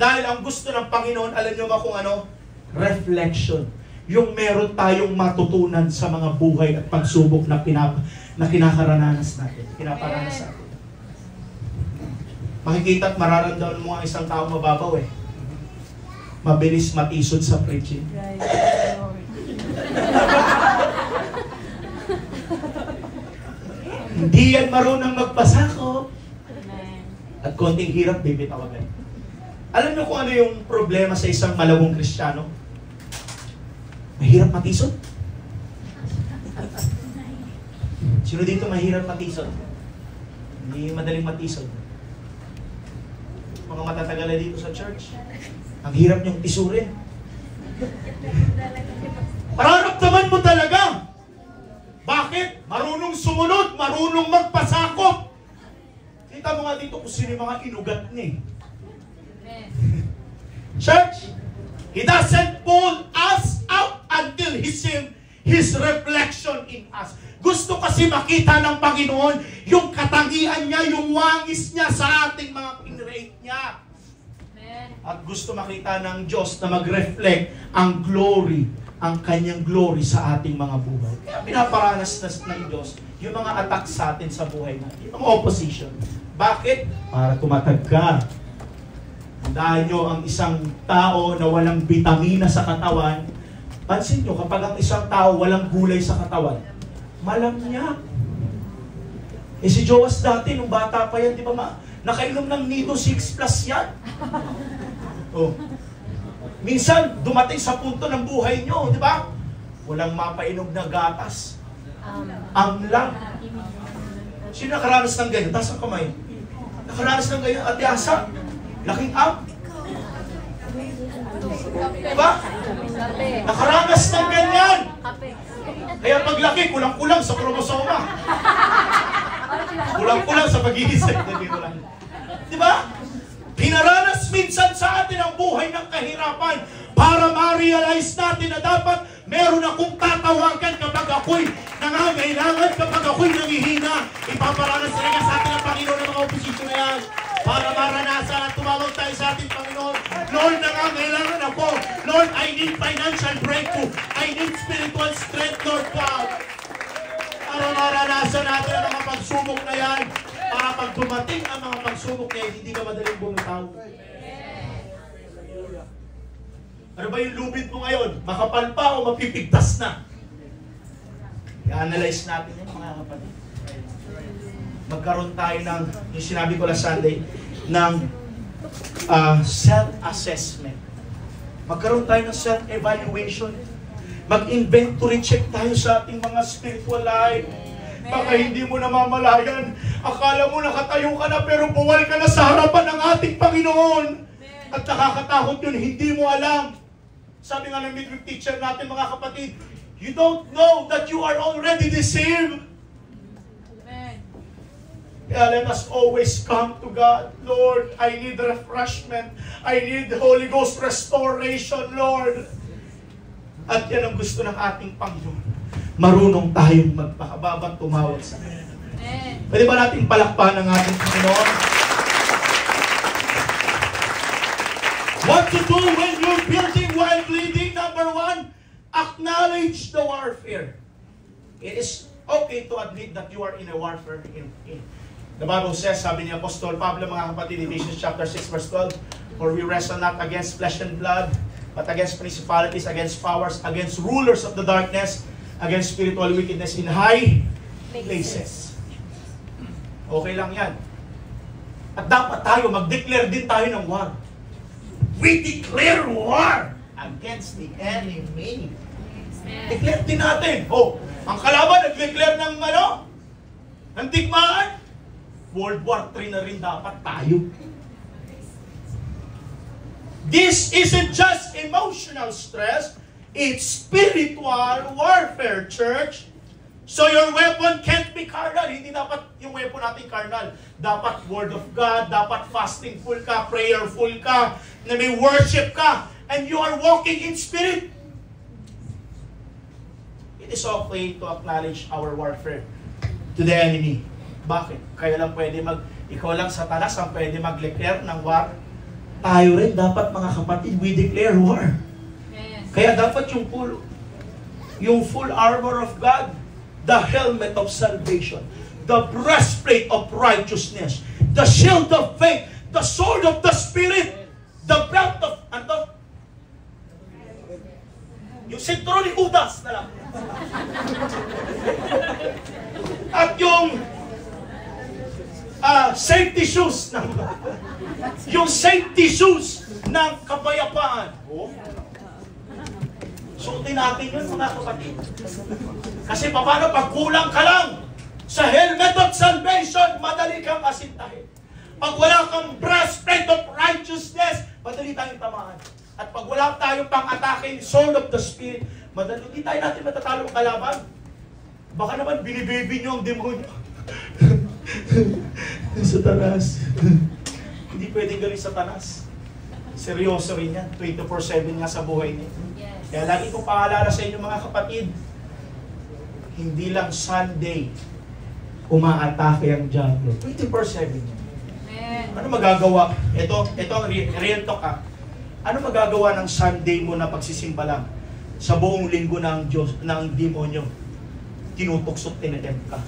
A: Dahil ang gusto ng Panginoon, alam nyo ba kung ano? Reflection. Yung meron tayong matutunan sa mga buhay at pagsubok na kinakarananas natin. Pinaparanas natin. Makikita at mararamdaman mo ang isang tao mababaw eh. Mabilis matisod sa preaching. Hindi yan marunong magpasakop. At konting hirap, bibitawagan. Alam niyo kung ano yung problema sa isang malawong Kristiyano? Mahirap matisod? Sino dito mahirap matisod? Hindi madaling matisod. Mga matatagal na dito sa church. Ang hirap niyong tisurin. Mararamdaman mo talaga. Bakit? Marunong sumunod, marunong magpasakop. Kita mo nga dito kung sino yung mga inugat niya. Church, He doesn't pull us out until He sees His reflection in us. Gusto kasi makita ng Panginoon yung katangian niya, yung wangis niya sa ating mga pinrate niya. At gusto makita ng Diyos na mag-reflect ang glory, ang kanyang glory sa ating mga buhay. Kaya pinaparanas ng Diyos yung mga attack sa atin sa buhay natin, yung opposition. Bakit? Para tumatag ka. Tandaan nyo, ang isang tao na walang vitamina sa katawan, pansin nyo, kapag ang isang tao walang gulay sa katawan, malamyak. Eh si Joas dati, nung bata pa yan, di ba nakainom ng Nido 6 plus yan. Oh. Minsan, dumating sa punto ng buhay nyo, di ba? Walang mapainog na gatas. Amlang. Sino nakaranas ng ganyan? Taas ang kamay. Nakaranas ng ganyan, Ate Asa? Laking am? Diba? Nakaranas ng ganyan. Kaya paglaki, kulang-kulang sa kromosoma. Kulang-kulang sa pag-iisip. Diba? Pinaranas minsan sa atin ang buhay ng kahirapan para ma-realize natin na dapat meron akong tatawagan kapag ako'y nangangailangan, kapag ako'y nangihina. Ipaparanas talaga sa atin ang Panginoon ng mga oposisyon na yan para maranasan at tumawag tayo sa ating Panginoon. Lord, nangangailangan ako. Lord, I need financial breakthrough. I need spiritual strength, Lord God. Para maranasan natin ang mga pagsubok na yan. Para pag dumating ang mga pagsubok na yan, hindi ka madaling bumitaw. Ano ba yung lubid mo ngayon? Makapal pa o mapipigtas na? I-analyze natin yan, mga kapatid. Magkaroon tayo ng, yung sinabi ko last Sunday, ng self-assessment. Magkaroon tayo ng self-evaluation. Mag-inventory check tayo sa ating mga spiritual life. Baka hindi mo namamalayan. Akala mo nakatayo ka na pero buwal ka na sa harapan ng ating Panginoon. At nakakatakot yun, hindi mo alam. Sabi nga ng midweek teacher natin, mga kapatid, you don't know that you are already deceived.
B: Amen.
A: Kaya let us always come to God. Lord, I need refreshment. I need Holy Ghost restoration, Lord. At yan ang gusto ng ating Panginoon. Marunong tayong magpakababang tumawag sa Kanya. Pwede ba natin palakpan ng ating Panginoon? What to do when you're building while bleeding? Number one, acknowledge the warfare. It is okay to admit that you are in a warfare. The Bible says, sabi ni Apostol Pablo, mga kapatid, Ephesians chapter 6, verse 12, for we wrestle not against flesh and blood, but against principalities, against powers, against rulers of the darkness, against spiritual wickedness in high places. Okay lang yan. At dapat tayo, mag-declare din tayo ng war. We declare war against the enemy. Declare din natin. Oh, ang kalaban nag-declare ng ano? Ng digmaan. World War III na rin dapat tayo. This isn't just emotional stress, it's spiritual warfare, church. So your weapon can't be carnal. Hindi dapat yung weapon natin carnal. Dapat Word of God, dapat fasting full ka, prayerful ka, na may worship ka, and you are walking in spirit. It is okay to acknowledge our warfare to the enemy. Bakit? Kaya lang pwede ikaw lang Satanas ang pwede mag-declare ng war. Tayo rin dapat, mga kapatid, we declare war.
B: Yes.
A: Kaya dapat yung full armor of God, the helmet of salvation, the breastplate of righteousness, the shield of faith, the sword of the Spirit, the belt of, yung sentro ni Judas na lang. At yung safety shoes yung safety shoes ng kapayapaan. Suotin natin yun, mga kapatid. Kasi paano pag kulang ka lang sa helmet of salvation, madali kang asintahin. Pag wala kang breastplate of righteousness, madali tayong tamaan. At pag wala tayong pang-atake, sword of the Spirit, madali, hindi tayo natin matatalo ang kalaban. Baka naman binibaby nyo ang demonyo. Satanas. Hindi pwedeng galing Satanas. Seryoso rin yan. 24/7 nga sa buhay niya.
B: Yes.
A: Kaya lagi kong paalala sa inyo, mga kapatid, hindi lang Sunday umaatake ang diablo. 24/7 yan. Ano magagawa? Ito ang real talk ha. Ano magagawa ng Sunday mo na pagsisimba lang? Sa buong linggo ng Diyos, ng demonyo, tinutuksot, tinetempt ka.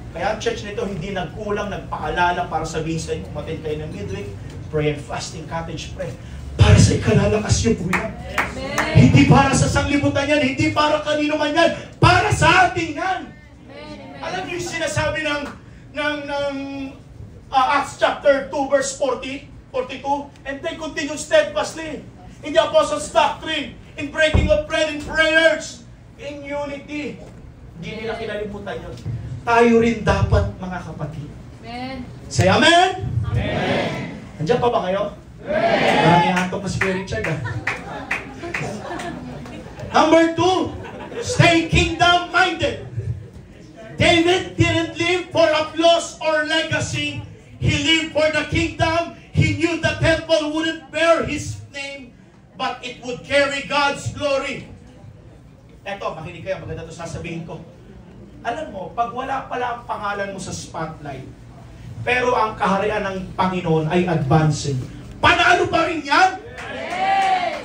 A: Kaya ang church nito hindi nagkulang, nagpaalala para sabihin sa inyo, umatin kayo ng midweek, prayer, fasting, cottage prayer. Para sa ikalalakas yung buhay. Hindi para sa sanglibutan yan, hindi para kanino man yan, para sa ating yan. Alam niyo yung sinasabi ng Acts chapter 2 verse 42, and they continue steadfastly in the apostles' doctrine, in breaking of bread, in prayers, in unity. Hindi nila kinalimutan yun. Tayo rin dapat, mga kapatid.
B: Amen.
A: Say amen?
B: Amen.
A: Nandiyan pa ba kayo? Amen. Parang ihantok na spirit check Number 2, stay kingdom-minded. David didn't live for applause or legacy. He lived for the kingdom. He knew the temple wouldn't bear his name but it would carry God's glory. Eto, makinig kayo, maganda ito sasabihin ko. Alam mo, pag wala pala ang pangalan mo sa spotlight, pero ang kaharian ng Panginoon ay advancing, panalo pa rin yan!
B: Yes!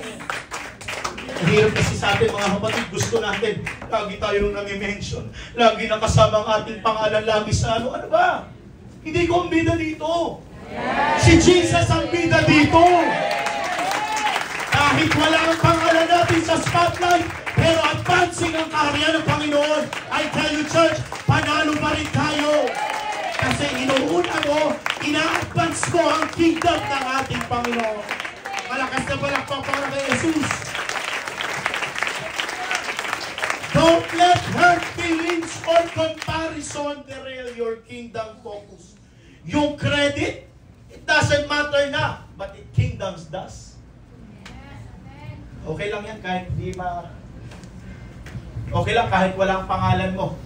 A: Mahirap kasi sa atin mga kapatid, gusto natin, lagi tayong nami-mention, lagi nakasama ang ating pangalan, lagi sa ano ba? Hindi ko ang bida dito. Yes! Si Jesus ang bida dito. Kahit wala ang pangalan natin sa spotlight, pero advancing ang kaharian ng Panginoon, I tell you church, panalo pa rin tayo. Kasi inuuna mo, ina-advance mo ang kingdom ng ating Panginoon. Malakas na palakpak para kay Jesus. Don't let hurt feelings or comparison derail your kingdom focus. Yung credit, it doesn't matter na, but it kingdoms does. Okay lang yan kahit di okay lang kahit walang pangalan mo.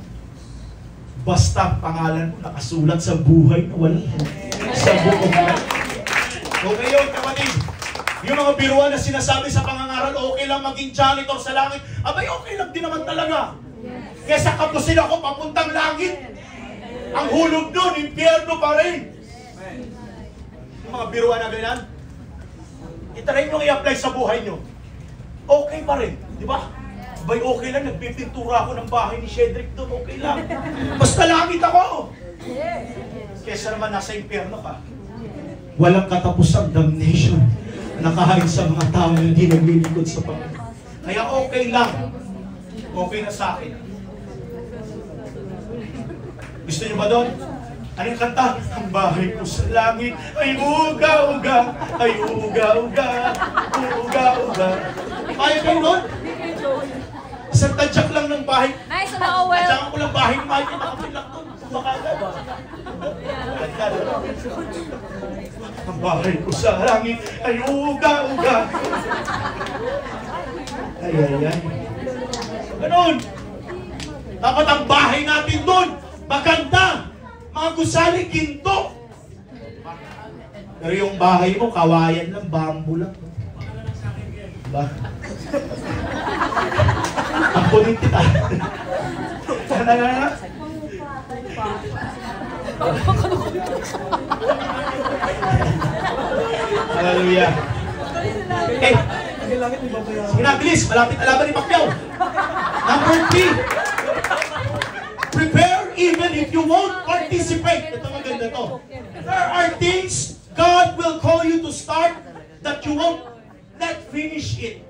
A: Basta ang pangalan mo nakasulat sa buhay na wala. Sa buong buhay. Okay yun, kapatid. Yung mga biruan na sinasabi sa pangangaral, okay lang maging janitor sa langit. Abay, okay lang din naman talaga. Kesa kapusin ako papuntang langit. Ang hulog doon, impyerno pa rin. Yung mga biruan na ganyan, itry nyo i-apply sa buhay nyo. Okay pa rin, di ba? Abay, okay lang, nagpipintura ako ng bahay ni Shedrick doon, okay lang. Basta langit ako. Kesa naman nasa impyerno ka. Walang katapusang damnation nakahain sa mga tao na hindi naglilingkod sa Panginoon. Kaya okay lang. Okay na sa akin. Gusto niyo ba doon? Ano yung kanta? Ang bahay ko sa langit ay uga-uga, ay uga-uga, uga-uga. Kaya kayo doon? Isang tadyak lang ng bahay.
B: Nice, Noel.
A: Tadyakan ko lang bahay ni Mike. Nakapilak doon. Baka ba? Ang bahay ko sa langit ay uga-uga. Ay. Ganun. Dapat ang bahay natin doon, maganda. Mga gusali, ginto. Pero yung bahay mo, kawayan lang, bamboo lang. Diba? Ang kunin kita. Hallelujah. Okay. Sige na, bilis. Malapit na laban ni Pacquiao. Number 3. Prepare even if you won't participate. Ito maganda to. There are things God will call you to start that you won't let finish it.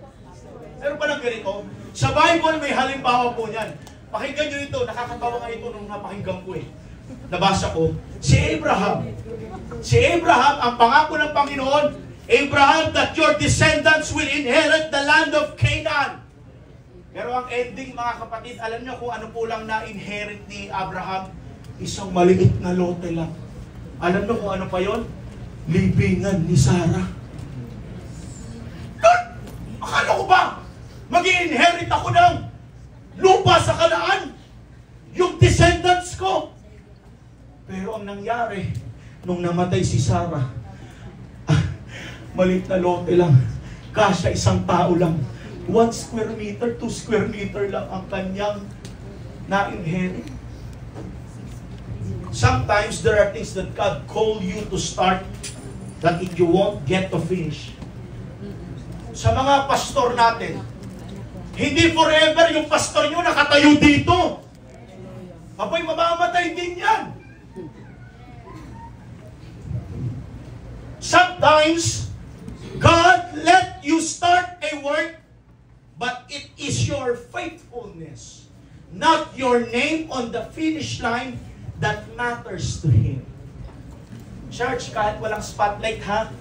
A: Pero pa lang ganito, sa Bible may halimbawa po niyan. Pakinggan nyo ito, nakakatawa nga ito nung napakinggan ko eh. Nabasa ko, si Abraham, ang pangako ng Panginoon, Abraham, that your descendants will inherit the land of Canaan. Pero ang ending mga kapatid, alam nyo kung ano po lang na-inherit ni Abraham? Isang maliit na lote lang. Alam nyo kung ano pa yon? Libingan ni Sarah. Lord, akala ko ba mag-i-inherit ako ng lupa sa Kanaan? Yung descendants ko. Pero ang nangyari, nung namatay si Sarah, maliit na lote lang. Kasya isang tao lang. 1 square meter, 2 square meter lang ang kanyang na-inherit. Sometimes there are things that God call you to start that you won't get to finish. Sa mga pastor natin, hindi forever yung pastor nyo nakatayo dito. Abay, mamamatay din yan. Sometimes, God let you start a work, but it is your faithfulness, not your name on the finish line, that matters to Him. Church, kahit walang spotlight, ha?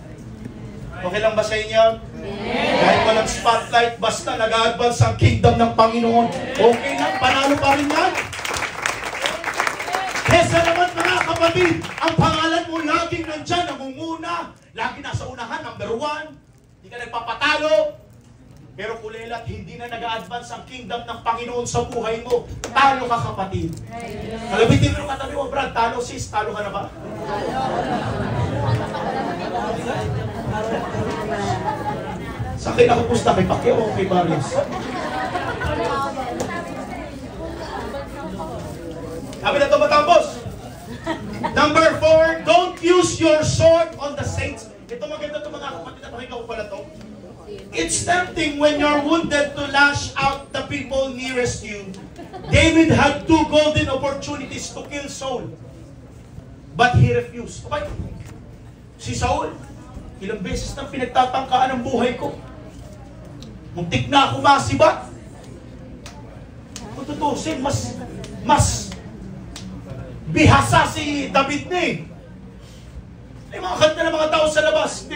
A: Okay lang ba sa inyo? Yes. Kahit walang spotlight, basta nag-advance ang kingdom ng Panginoon, okay lang, panalo pa rin yan. Kesa naman mga kapatid, ang pangalan mo laging nandyan, nangunguna, lagi nasa unahan, number 1, hindi ka nagpapatalo, pero kulelat, hindi na nag-advance ang kingdom ng Panginoon sa buhay mo. Talo ka kapatid. Kalabitin mo katabi mo, Brad, talo sis, talo ka na ba? Sa akin ako pusta kay Pacquiao o kay Barrios? Sabi na ito matapos. Number 4, don't use your sword on the saints. Ito maganda ito mga kapatid at pakinggan ko pala ito. It's tempting when you're wounded to lash out the people nearest you. David had 2 golden opportunities to kill Saul. But he refused. Okay? Si Saul, ilang beses nang pinagtatangkaan ang buhay ko. Muntik na ako masibat. Kung tutusin, mas bihasa si David na eh. May mga kanta ng mga tao sa labas,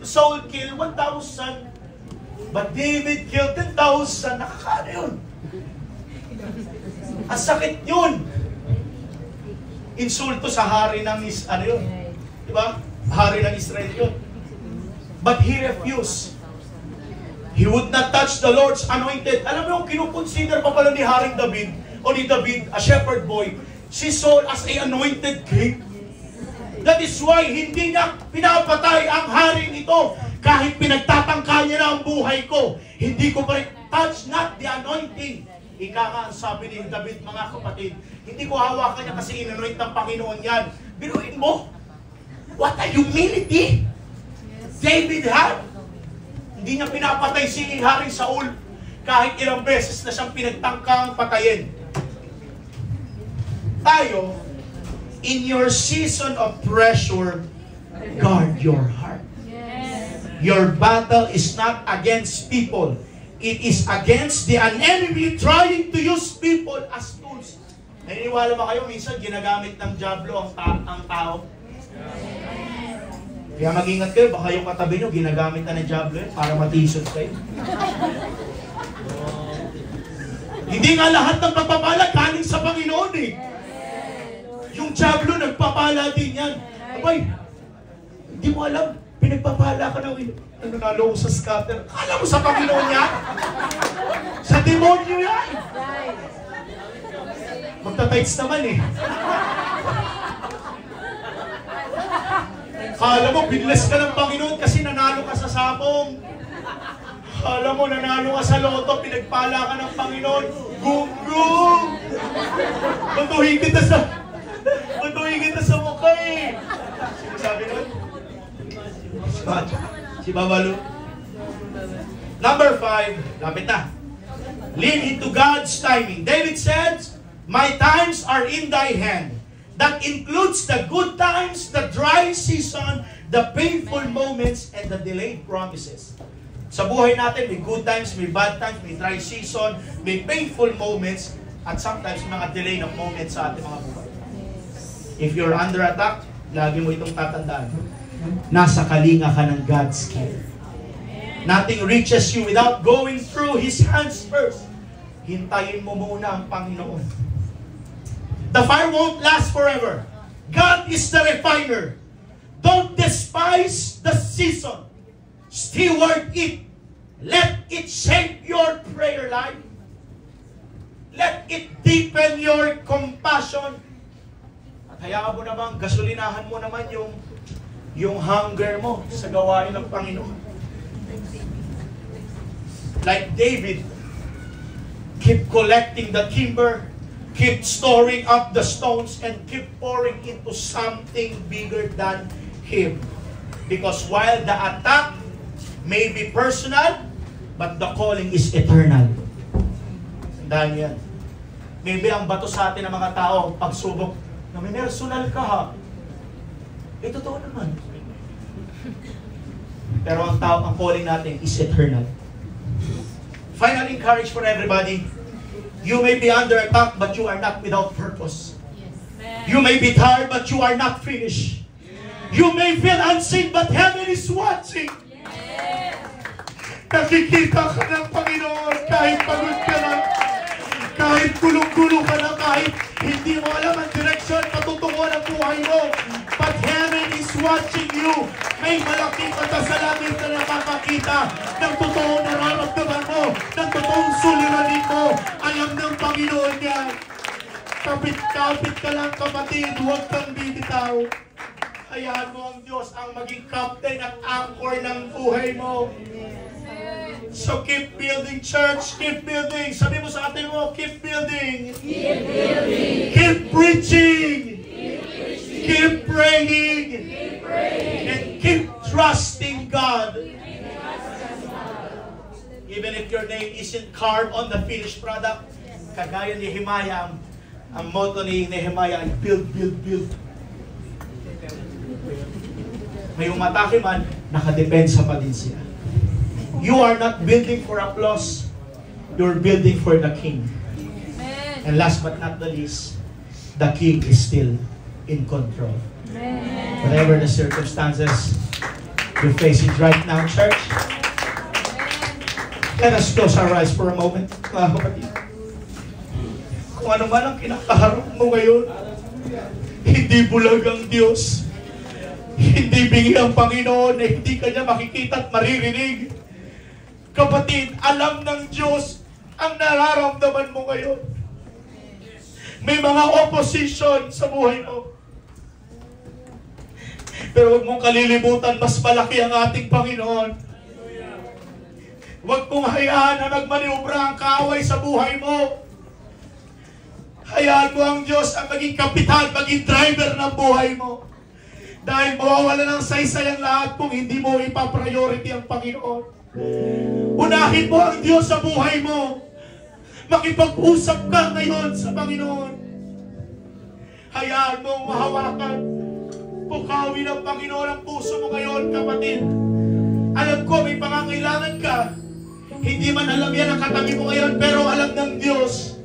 A: Saul killed 1,000, but David killed 10,000. Nakakaano yun? Ang sakit yun. Insulto sa hari ng yun? Diba? Hari ng Israel yun. But he refused. He would not touch the Lord's anointed. Alam mo yung kinukonsider pa pala ni Haring David, o ni David, a shepherd boy, si Saul as a anointed king. That is why hindi niya pinapatay ang haring ito. Kahit pinagtatangka niya na ang buhay ko, hindi ko pa rin touch not the anointing. Ika nga, sabi ni David, mga kapatid, hindi ko hawakan niya kasi in-anoint ng Panginoon yan. Biruin mo, what a humility David had. Hindi niya pinapatay si Haring Saul kahit ilang beses na siyang pinagtangkang patayin. Tayo, in your season of pressure, guard your heart. Your battle is not against people. It is against an enemy trying to use people as tools. Naniniwala ba kayo minsan ginagamit ng dyablo ang tao? Kaya mag-ingat kayo, baka yung katabi nyo ginagamit na ng dyablo para matisod kayo. Hindi nga lahat ng pagpapala galing sa Panginoon eh. Yung dyablo nagpapala din yan. Abay, hindi mo alam, pinagpapala ka na nanalo ko sa scatter. Alam mo sa Panginoon yan? Sa demonyo yan! Magta-tights naman eh. Kala mo, binless ka ng Panginoon kasi nanalo ka sa sabong. Kala mo, nanalo ka sa loto, pinagpala ka ng Panginoon. Gum-gum! Matuhin kita sa mukha eh. Sino sabi nun? Si Babalu. Number 5, lapit na. Lean into God's timing. David said, my times are in thy hand. That includes the good times, the dry season, the painful moments, and the delayed promises. Sa buhay natin, may good times, may bad times, may dry season, may painful moments, at sometimes mga delay na moments sa ating mga buhay. If you're under attack, lagi mo itong tatandaan. Nasa kalinga ka ng God's care. Nothing reaches you without going through His hands first. Hintayin mo muna ang Panginoon. The fire won't last forever. God is the refiner. Don't despise the season. Steward it. Let it shape your prayer life. Let it deepen your compassion. At hayaan mo naman, gasolinahan mo naman yung hunger mo sa gawain ng Panginoon. Like David, keep collecting the timber, keep storing up the stones, and keep pouring into something bigger than him. Because while the attack may be personal, but the calling is eternal. Tandaan yan. Maybe ang bato sa atin ng mga tao, pagsubok, na may personal ka ha. Eh, totoo naman. Pero ang tao, ang calling natin is eternal. Final encourage for everybody. You may be under attack, but you are not without purpose. You may be tired, but you are not finished. You may feel unseen, but heaven is watching. Nakikita ka ng Panginoon kahit pagod ka na, kahit gulong-gulo ka na, kahit hindi mo alam ang direksyon patutungo ng buhay mo. But heaven is watching you. May malaking mata sa langit na nakakakita ng totoong nararamdaman mo, ng totoong suliranin mo. Alam ng Panginoon yan. Kapit-kapit ka lang kapatid, huwag kang bibitaw. Hayaan mo ang Diyos ang maging captain at anchor ng buhay mo. So keep building, church. Keep building. Sabi mo sa atin mo, keep building.
B: Keep building.
A: Keep preaching.
B: Keep preaching.
A: Keep praying.
B: Keep praying.
A: And keep trusting God. Even if your name isn't carved on the finished product, kagaya ni Nehemiah, ang motto ni Nehemiah ay build, build, build. May umatake man, nakadepensa pa din siya. You are not building for applause. You're building for the King.
B: Amen.
A: And last but not the least, the King is still in control.
B: Amen.
A: Whatever the circumstances you're facing right now, church, let us close our eyes for a moment, mga kapatid. Kung ano man ang kinakaharap mo ngayon, hindi bulag ang Diyos. Hindi bingi ang Panginoon na hindi ka niya makikita at maririnig. Kapatid, alam ng Diyos ang nararamdaman mo ngayon. May mga opposition sa buhay mo. Pero huwag mong kalilimutan, mas malaki ang ating Panginoon. Huwag mong hayaan na nagmaniobra ang kaaway sa buhay mo. Hayaan mo ang Diyos ang maging kapitan, maging driver ng buhay mo. Dahil mawawala ng saysay ang lahat kung hindi mo ipapriority ang Panginoon. Unahin mo ang Diyos sa buhay mo. Makipag-usap ka ngayon sa Panginoon. Hayaan mo mahawakan. Pukawin ng Panginoon ang puso mo ngayon, kapatid. Alam ko may pangangailangan ka. Hindi man alam yan ang katabi mo ngayon, pero alam ng Diyos